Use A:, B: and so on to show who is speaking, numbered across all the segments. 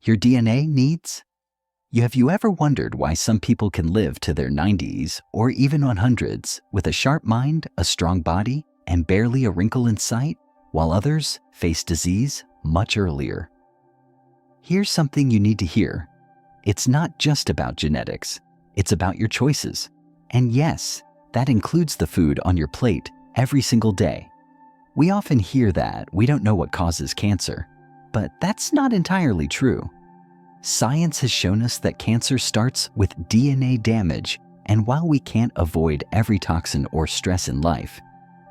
A: Your DNA needs? Have you ever wondered why some people can live to their 90s or even 100s with a sharp mind, a strong body, and barely a wrinkle in sight, while others face disease much earlier? Here's something you need to hear. It's not just about genetics. It's about your choices. And yes, that includes the food on your plate every single day. We often hear that we don't know what causes cancer, but that's not entirely true. Science has shown us that cancer starts with DNA damage, and while we can't avoid every toxin or stress in life,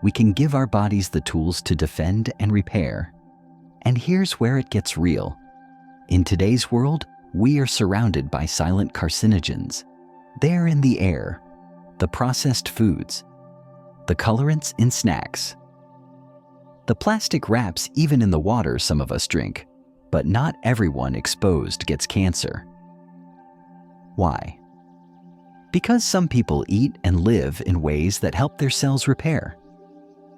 A: we can give our bodies the tools to defend and repair. And here's where it gets real. In today's world, we are surrounded by silent carcinogens. They're in the air, the processed foods, the colorants in snacks, the plastic wraps even in the water some of us drink. But not everyone exposed gets cancer. Why? Because some people eat and live in ways that help their cells repair.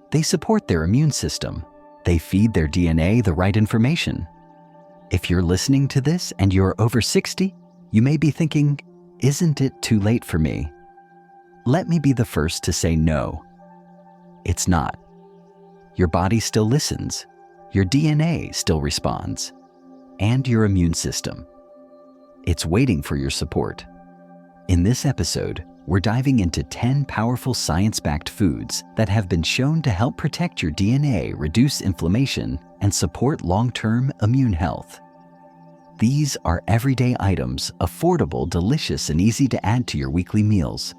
A: They support their immune system. They feed their DNA the right information. If you're listening to this and you're over 60, you may be thinking, isn't it too late for me? Let me be the first to say no. It's not. Your body still listens. Your DNA still responds. And your immune system. It's waiting for your support. In this episode, we're diving into 10 powerful science-backed foods that have been shown to help protect your DNA, reduce inflammation, and support long-term immune health. These are everyday items, affordable, delicious, and easy to add to your weekly meals.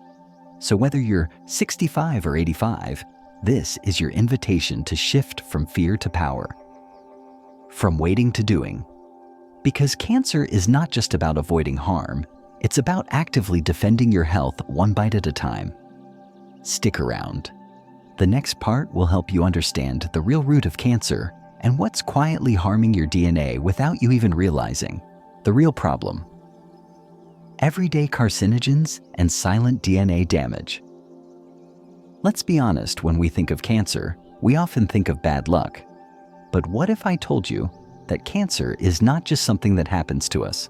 A: So whether you're 65 or 85, this is your invitation to shift from fear to power. From waiting to doing. Because cancer is not just about avoiding harm, it's about actively defending your health one bite at a time. Stick around. The next part will help you understand the real root of cancer and what's quietly harming your DNA without you even realizing. The real problem. Everyday carcinogens and silent DNA damage. Let's be honest, when we think of cancer, we often think of bad luck. But what if I told you that cancer is not just something that happens to us?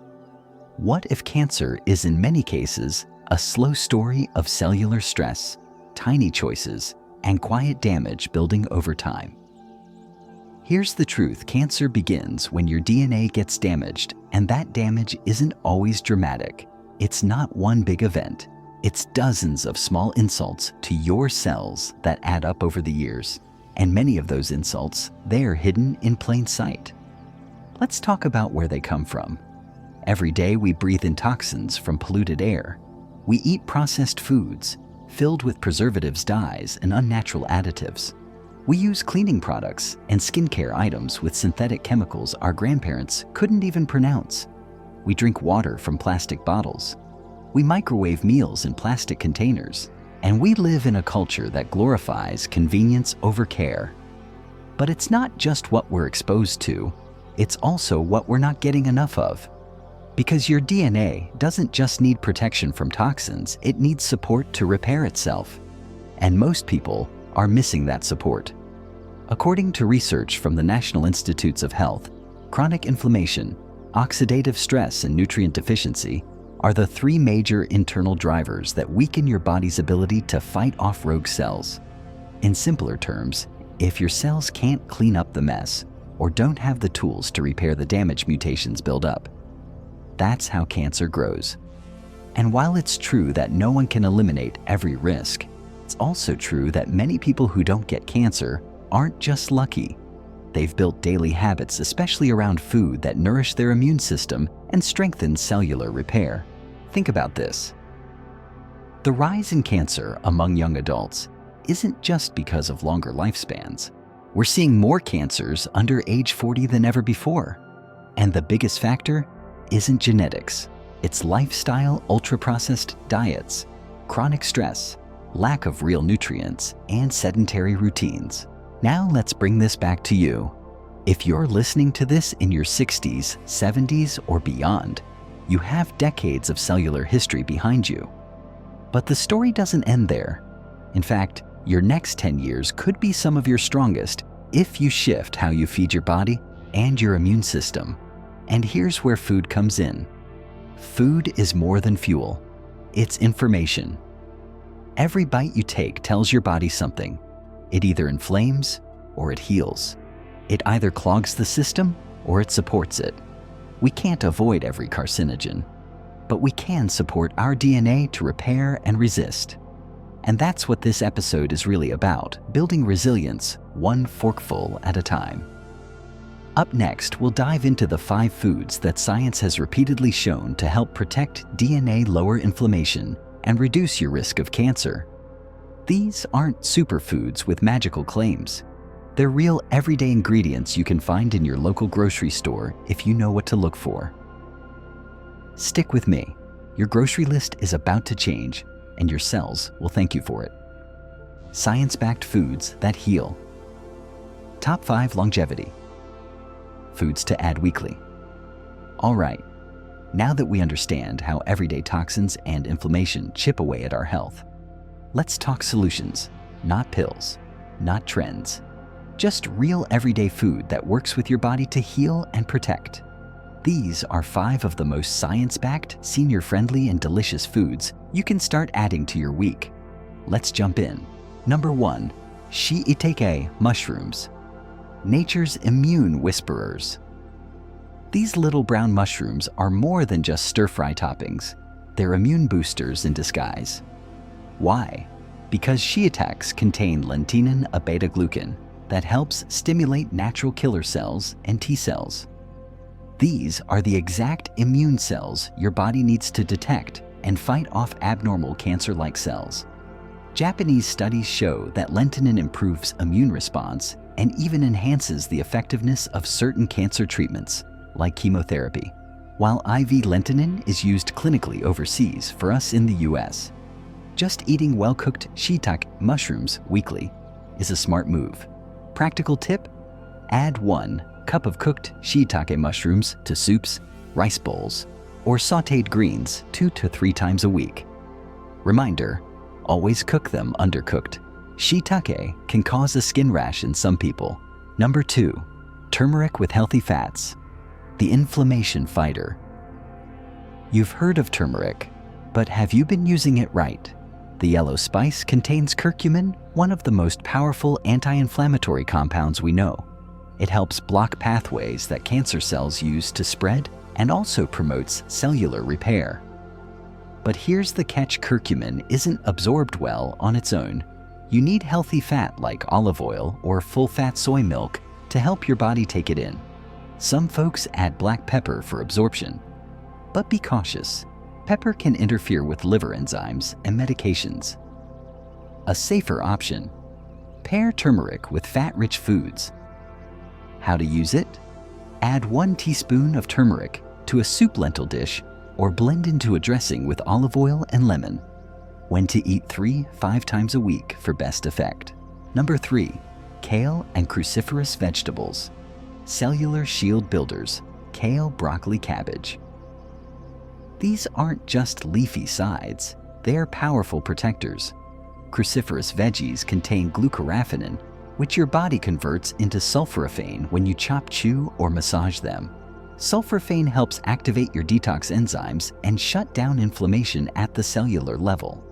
A: What if cancer is in many cases a slow story of cellular stress, tiny choices, and quiet damage building over time? Here's the truth. Cancer begins when your DNA gets damaged, and that damage isn't always dramatic. It's not one big event. It's dozens of small insults to your cells that add up over the years. And many of those insults, they're hidden in plain sight. Let's talk about where they come from. Every day we breathe in toxins from polluted air. We eat processed foods filled with preservatives, dyes, and unnatural additives. We use cleaning products and skincare items with synthetic chemicals our grandparents couldn't even pronounce. We drink water from plastic bottles. We microwave meals in plastic containers. And we live in a culture that glorifies convenience over care. But it's not just what we're exposed to. It's also what we're not getting enough of. Because your DNA doesn't just need protection from toxins, it needs support to repair itself. And most people are missing that support. According to research from the National Institutes of Health, chronic inflammation, oxidative stress, and nutrient deficiency are the three major internal drivers that weaken your body's ability to fight off rogue cells. In simpler terms, if your cells can't clean up the mess or don't have the tools to repair the damage mutations build up, that's how cancer grows. And while it's true that no one can eliminate every risk, it's also true that many people who don't get cancer aren't just lucky. They've built daily habits, especially around food, that nourish their immune system and strengthen cellular repair. Think about this. The rise in cancer among young adults isn't just because of longer lifespans. We're seeing more cancers under age 40 than ever before. And the biggest factor isn't genetics. It's lifestyle, ultra-processed diets, chronic stress, lack of real nutrients, and sedentary routines. Now let's bring this back to you. If you're listening to this in your 60s, 70s, or beyond, you have decades of cellular history behind you. But the story doesn't end there. In fact, your next 10 years could be some of your strongest if you shift how you feed your body and your immune system. And here's where food comes in. Food is more than fuel. It's information. Every bite you take tells your body something. It either inflames or it heals. It either clogs the system or it supports it. We can't avoid every carcinogen, but we can support our DNA to repair and resist. And that's what this episode is really about, building resilience one forkful at a time. Up next, we'll dive into the 5 foods that science has repeatedly shown to help protect DNA, lower inflammation, and reduce your risk of cancer. These aren't superfoods with magical claims. They're real everyday ingredients you can find in your local grocery store if you know what to look for. Stick with me. Your grocery list is about to change, and your cells will thank you for it. Science-backed foods that heal. Top 5 longevity. Foods to add weekly. All right, now that we understand how everyday toxins and inflammation chip away at our health, let's talk solutions, not pills, not trends. Just real everyday food that works with your body to heal and protect. These are 5 of the most science-backed, senior-friendly, and delicious foods you can start adding to your week. Let's jump in. Number 1, shiitake mushrooms. Nature's immune whisperers. These little brown mushrooms are more than just stir-fry toppings. They're immune boosters in disguise. Why? Because shiitakes contain lentinan, a beta-glucan, that helps stimulate natural killer cells and T cells. These are the exact immune cells your body needs to detect and fight off abnormal cancer-like cells. Japanese studies show that lentinan improves immune response and even enhances the effectiveness of certain cancer treatments, like chemotherapy, while IV lentinan is used clinically overseas for us in the US. Just eating well-cooked shiitake mushrooms weekly is a smart move. Practical tip: add 1 cup of cooked shiitake mushrooms to soups, rice bowls, or sautéed greens 2 to 3 times a week. Reminder: always cook them undercooked. Shiitake can cause a skin rash in some people. Number 2, turmeric with healthy fats. The inflammation fighter. You've heard of turmeric, but have you been using it right? The yellow spice contains curcumin, one of the most powerful anti-inflammatory compounds we know. It helps block pathways that cancer cells use to spread and also promotes cellular repair. But here's the catch: curcumin isn't absorbed well on its own. You need healthy fat like olive oil or full-fat soy milk to help your body take it in. Some folks add black pepper for absorption. But be cautious. Pepper can interfere with liver enzymes and medications. A safer option: pair turmeric with fat-rich foods. How to use it? Add 1 teaspoon of turmeric to a soup lentil dish or blend into a dressing with olive oil and lemon. When to eat 3-5 times a week for best effect. Number 3, kale and cruciferous vegetables. Cellular shield builders, kale, broccoli, cabbage. These aren't just leafy sides, they're powerful protectors. Cruciferous veggies contain glucoraphanin, which your body converts into sulforaphane when you chop, chew, or massage them. Sulforaphane helps activate your detox enzymes and shut down inflammation at the cellular level.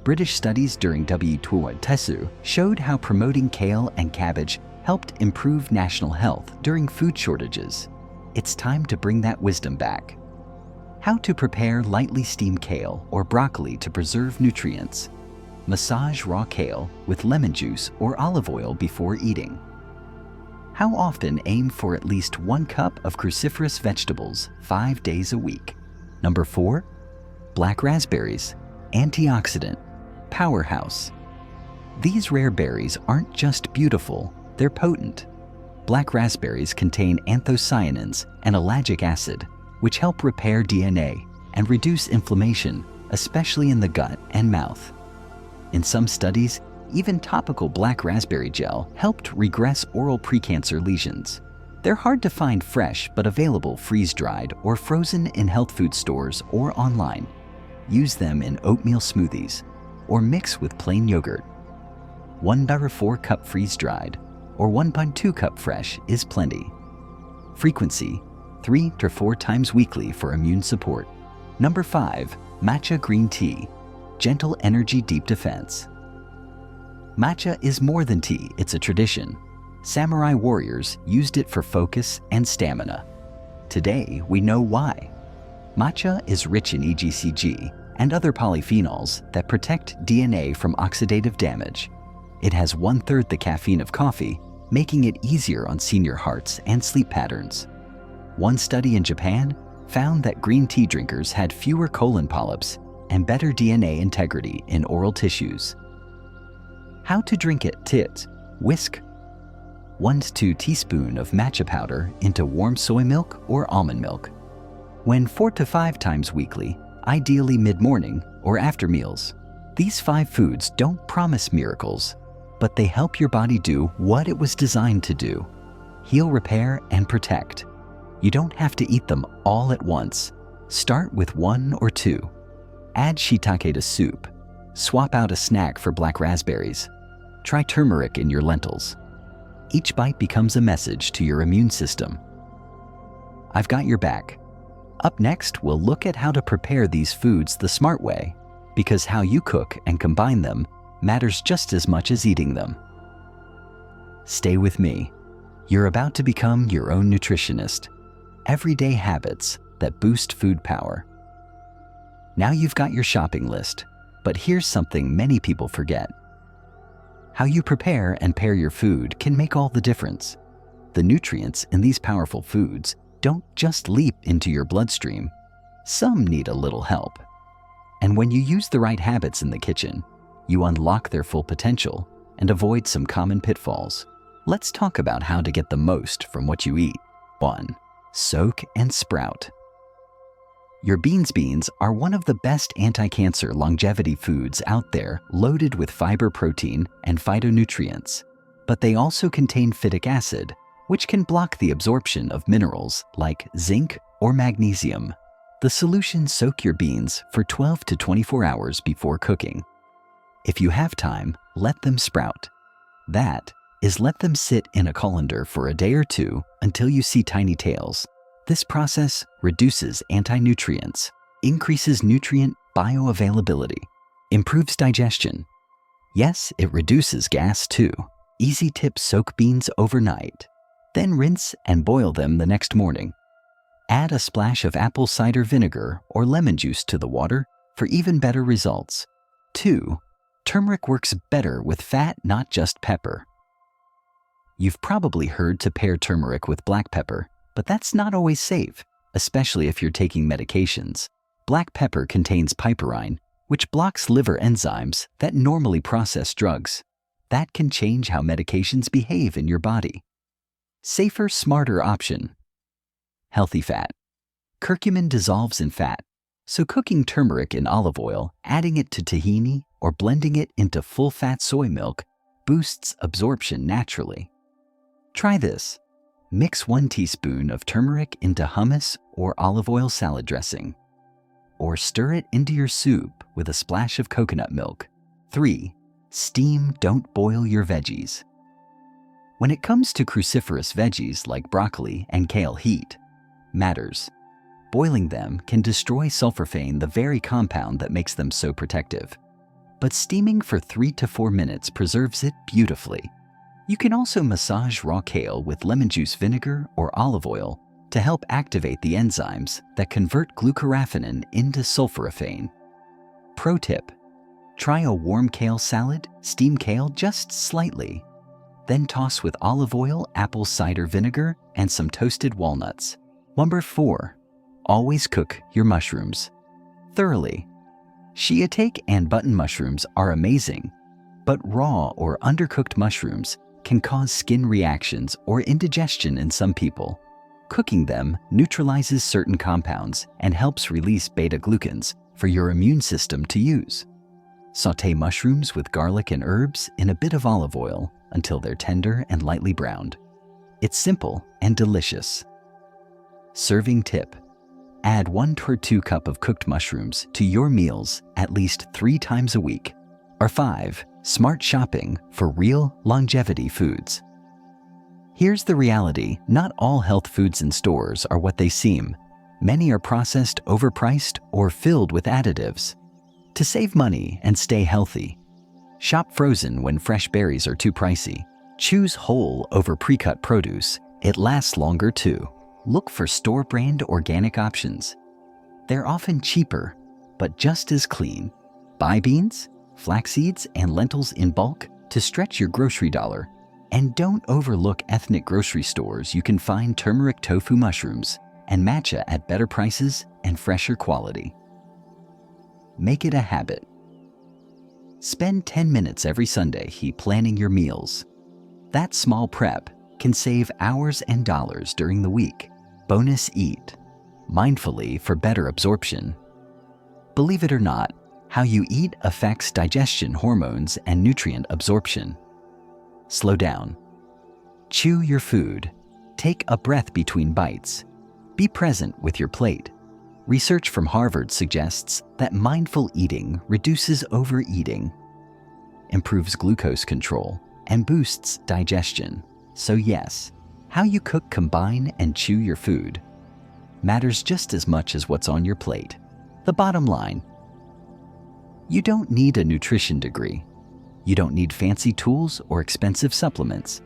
A: British studies during WTO showed how promoting kale and cabbage helped improve national health during food shortages. It's time to bring that wisdom back. How to prepare lightly steamed kale or broccoli to preserve nutrients. Massage raw kale with lemon juice or olive oil before eating. How often? Aim for at least 1 cup of cruciferous vegetables 5 days a week. Number 4, black raspberries, antioxidant, powerhouse. These rare berries aren't just beautiful, they're potent. Black raspberries contain anthocyanins and ellagic acid, which help repair DNA and reduce inflammation, especially in the gut and mouth. In some studies, even topical black raspberry gel helped regress oral precancer lesions. They're hard to find fresh but available freeze-dried or frozen in health food stores or online. Use them in oatmeal smoothies or mix with plain yogurt. 1/4 cup freeze-dried or 1.2 cup fresh is plenty. Frequency: 3 to 4 times weekly for immune support. Number 5. Matcha green tea. Gentle energy deep defense. Matcha is more than tea, it's a tradition. Samurai warriors used it for focus and stamina. Today, we know why. Matcha is rich in EGCG and other polyphenols that protect DNA from oxidative damage. It has 1/3 the caffeine of coffee, making it easier on senior hearts and sleep patterns. One study in Japan found that green tea drinkers had fewer colon polyps and better DNA integrity in oral tissues. How to drink it? Tit. Whisk 1 to 2 teaspoons of matcha powder into warm soy milk or almond milk. When 4 to 5 times weekly, ideally mid-morning or after meals. These 5 foods don't promise miracles, but they help your body do what it was designed to do: heal, repair, and protect. You don't have to eat them all at once. Start with 1 or 2. Add shiitake to soup. Swap out a snack for black raspberries. Try turmeric in your lentils. Each bite becomes a message to your immune system. I've got your back. Up next, we'll look at how to prepare these foods the smart way, because how you cook and combine them matters just as much as eating them. Stay with me. You're about to become your own nutritionist. Everyday habits that boost food power. Now you've got your shopping list, but here's something many people forget. How you prepare and pair your food can make all the difference. The nutrients in these powerful foods don't just leap into your bloodstream. Some need a little help. And when you use the right habits in the kitchen, you unlock their full potential and avoid some common pitfalls. Let's talk about how to get the most from what you eat. 1. Soak and sprout. Your beans are one of the best anti-cancer longevity foods out there, loaded with fiber, protein, and phytonutrients. But they also contain phytic acid, which can block the absorption of minerals like zinc or magnesium. The solution: soak your beans for 12 to 24 hours before cooking. If you have time, let them sprout. That is, let them sit in a colander for a day or 2 until you see tiny tails. This process reduces anti-nutrients, increases nutrient bioavailability, improves digestion. Yes, it reduces gas too. Easy tip: soak beans overnight. Then rinse and boil them the next morning. Add a splash of apple cider vinegar or lemon juice to the water for even better results. 2. Turmeric works better with fat, not just pepper. You've probably heard to pair turmeric with black pepper, but that's not always safe, especially if you're taking medications. Black pepper contains piperine, which blocks liver enzymes that normally process drugs. That can change how medications behave in your body. Safer, smarter option. Healthy fat. Curcumin dissolves in fat, so cooking turmeric in olive oil, adding it to tahini, or blending it into full-fat soy milk boosts absorption naturally. Try this. Mix 1 teaspoon of turmeric into hummus or olive oil salad dressing, or stir it into your soup with a splash of coconut milk. 3. Steam, don't boil your veggies. When it comes to cruciferous veggies like broccoli and kale, heat matters. Boiling them can destroy sulforaphane, the very compound that makes them so protective. But steaming for 3 to 4 minutes preserves it beautifully. You can also massage raw kale with lemon juice, vinegar, or olive oil to help activate the enzymes that convert glucoraphanin into sulforaphane. Pro tip: try a warm kale salad. Steam kale just slightly. Then toss with olive oil, apple cider vinegar, and some toasted walnuts. Number 4. Always cook your mushrooms thoroughly. Shiitake and button mushrooms are amazing, but raw or undercooked mushrooms can cause skin reactions or indigestion in some people. Cooking them neutralizes certain compounds and helps release beta-glucans for your immune system to use. Sauté mushrooms with garlic and herbs in a bit of olive oil until they're tender and lightly browned. It's simple and delicious. Serving tip: add 1 to 2 cups of cooked mushrooms to your meals at least 3 times a week. Or 5. Smart shopping for real longevity foods. Here's the reality: not all health foods in stores are what they seem. Many are processed, overpriced, or filled with additives. To save money and stay healthy, shop frozen when fresh berries are too pricey. Choose whole over pre-cut produce. It lasts longer too. Look for store-brand organic options. They're often cheaper, but just as clean. Buy beans, flax seeds, and lentils in bulk to stretch your grocery dollar. And don't overlook ethnic grocery stores. You can find turmeric tofu mushrooms and matcha at better prices and fresher quality. Make it a habit. Spend 10 minutes every Sunday planning your meals. That small prep can save hours and dollars during the week. Bonus: eat mindfully for better absorption. Believe it or not, how you eat affects digestion, hormones, and nutrient absorption. Slow down. Chew your food. Take a breath between bites. Be present with your plate. Research from Harvard suggests that mindful eating reduces overeating, improves glucose control, and boosts digestion. So yes, how you cook, combine, and chew your food matters just as much as what's on your plate. The bottom line: you don't need a nutrition degree. You don't need fancy tools or expensive supplements.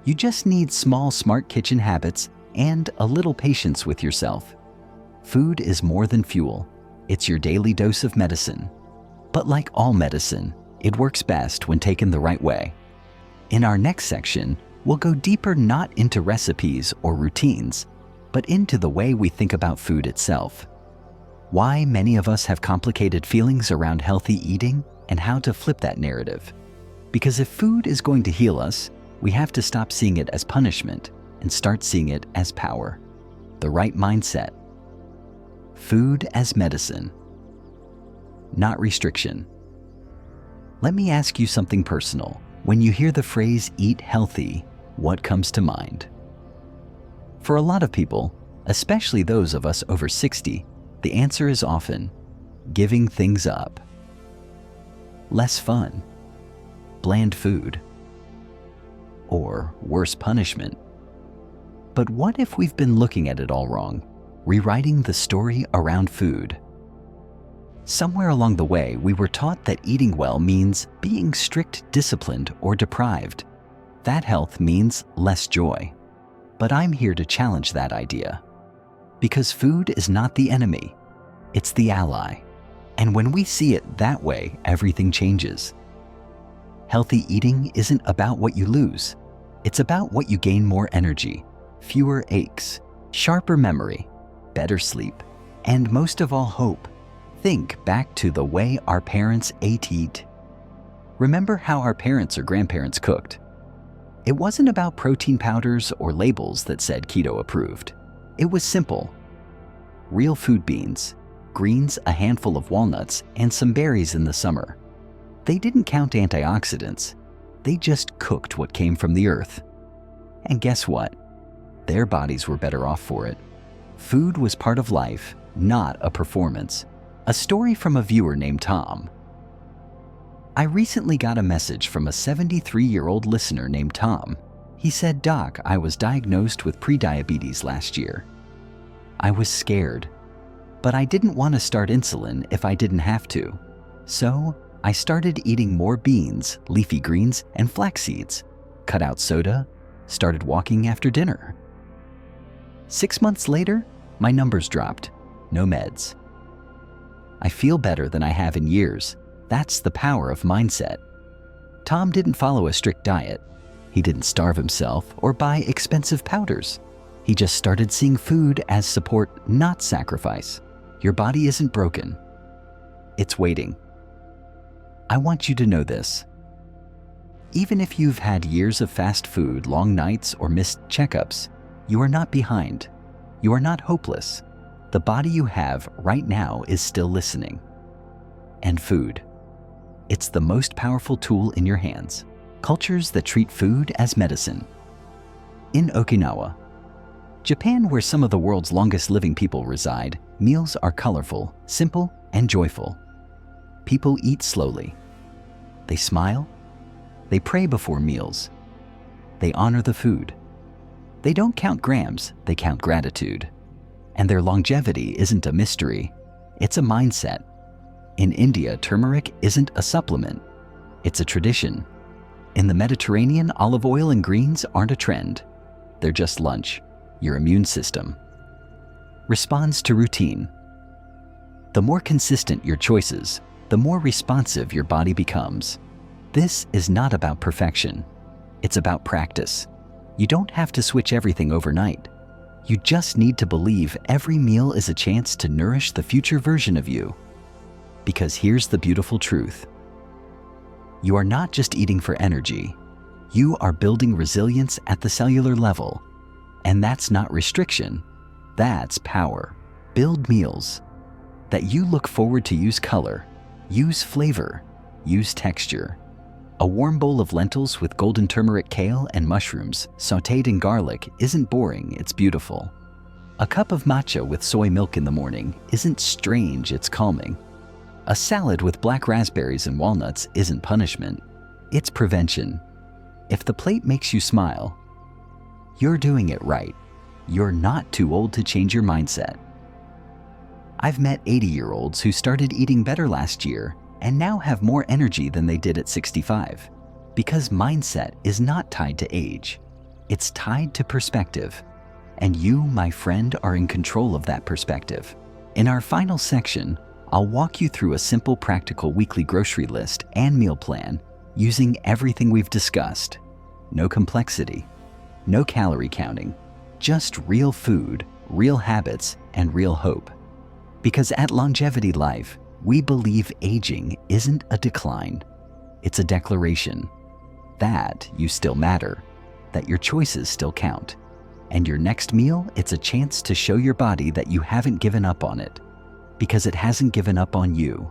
A: You just need small, smart kitchen habits and a little patience with yourself. Food is more than fuel. It's your daily dose of medicine. But like all medicine, it works best when taken the right way. In our next section, we'll go deeper, not into recipes or routines, but into the way we think about food itself. Why many of us have complicated feelings around healthy eating and how to flip that narrative. Because if food is going to heal us, we have to stop seeing it as punishment and start seeing it as power. The right mindset. Food as medicine, not restriction. Let me ask you something personal. When you hear the phrase "eat healthy," what comes to mind? For a lot of people, especially those of us over 60, the answer is often giving things up. Less fun, bland food, or worse, punishment. But what if we've been looking at it all wrong, rewriting the story around food? Somewhere along the way, we were taught that eating well means being strict, disciplined, or deprived. That health means less joy. But I'm here to challenge that idea. Because food is not the enemy, it's the ally. And when we see it that way, everything changes. Healthy eating isn't about what you lose. It's about what you gain: more energy, fewer aches, sharper memory, better sleep, and most of all, hope. Think back to the way our parents ate. Remember how our parents or grandparents cooked. It wasn't about protein powders or labels that said keto approved. It was simple. Real food: beans, greens, a handful of walnuts, and some berries in the summer. They didn't count antioxidants. They just cooked what came from the earth. And guess what? Their bodies were better off for it. Food was part of life, not a performance. A story from a viewer named Tom. I recently got a message from a 73-year-old listener named Tom. He said, "Doc, I was diagnosed with prediabetes last year. I was scared, but I didn't want to start insulin if I didn't have to. So I started eating more beans, leafy greens, and flax seeds, cut out soda, started walking after dinner. 6 months later, my numbers dropped. No meds. I feel better than I have in years. That's the power of mindset." Tom didn't follow a strict diet. He didn't starve himself or buy expensive powders. He just started seeing food as support, not sacrifice. Your body isn't broken. It's waiting. I want you to know this. Even if you've had years of fast food, long nights, or missed checkups, you are not behind. You are not hopeless. The body you have right now is still listening. And food. It's the most powerful tool in your hands. Cultures that treat food as medicine. In Okinawa, Japan, where some of the world's longest living people reside, meals are colorful, simple, and joyful. People eat slowly. They smile. They pray before meals. They honor the food. They don't count grams, they count gratitude. And their longevity isn't a mystery, it's a mindset. In India, turmeric isn't a supplement, it's a tradition. In the Mediterranean, olive oil and greens aren't a trend. They're just lunch. Your immune system responds to routine. The more consistent your choices, the more responsive your body becomes. This is not about perfection. It's about practice. You don't have to switch everything overnight. You just need to believe every meal is a chance to nourish the future version of you. Because here's the beautiful truth. You are not just eating for energy. You are building resilience at the cellular level. And that's not restriction. That's power. Build meals that you look forward to. Use color, use flavor, use texture. A warm bowl of lentils with golden turmeric, kale, and mushrooms sautéed in garlic isn't boring, it's beautiful. A cup of matcha with soy milk in the morning isn't strange, it's calming. A salad with black raspberries and walnuts isn't punishment, it's prevention. If the plate makes you smile, you're doing it right. You're not too old to change your mindset. I've met 80-year-olds who started eating better last year and now have more energy than they did at 65. Because mindset is not tied to age. It's tied to perspective. And you, my friend, are in control of that perspective. In our final section, I'll walk you through a simple, practical weekly grocery list and meal plan using everything we've discussed. No complexity, no calorie counting, just real food, real habits, and real hope. Because at Longevity Life, we believe aging isn't a decline, it's a declaration that you still matter, that your choices still count. And your next meal, it's a chance to show your body that you haven't given up on it, because it hasn't given up on you.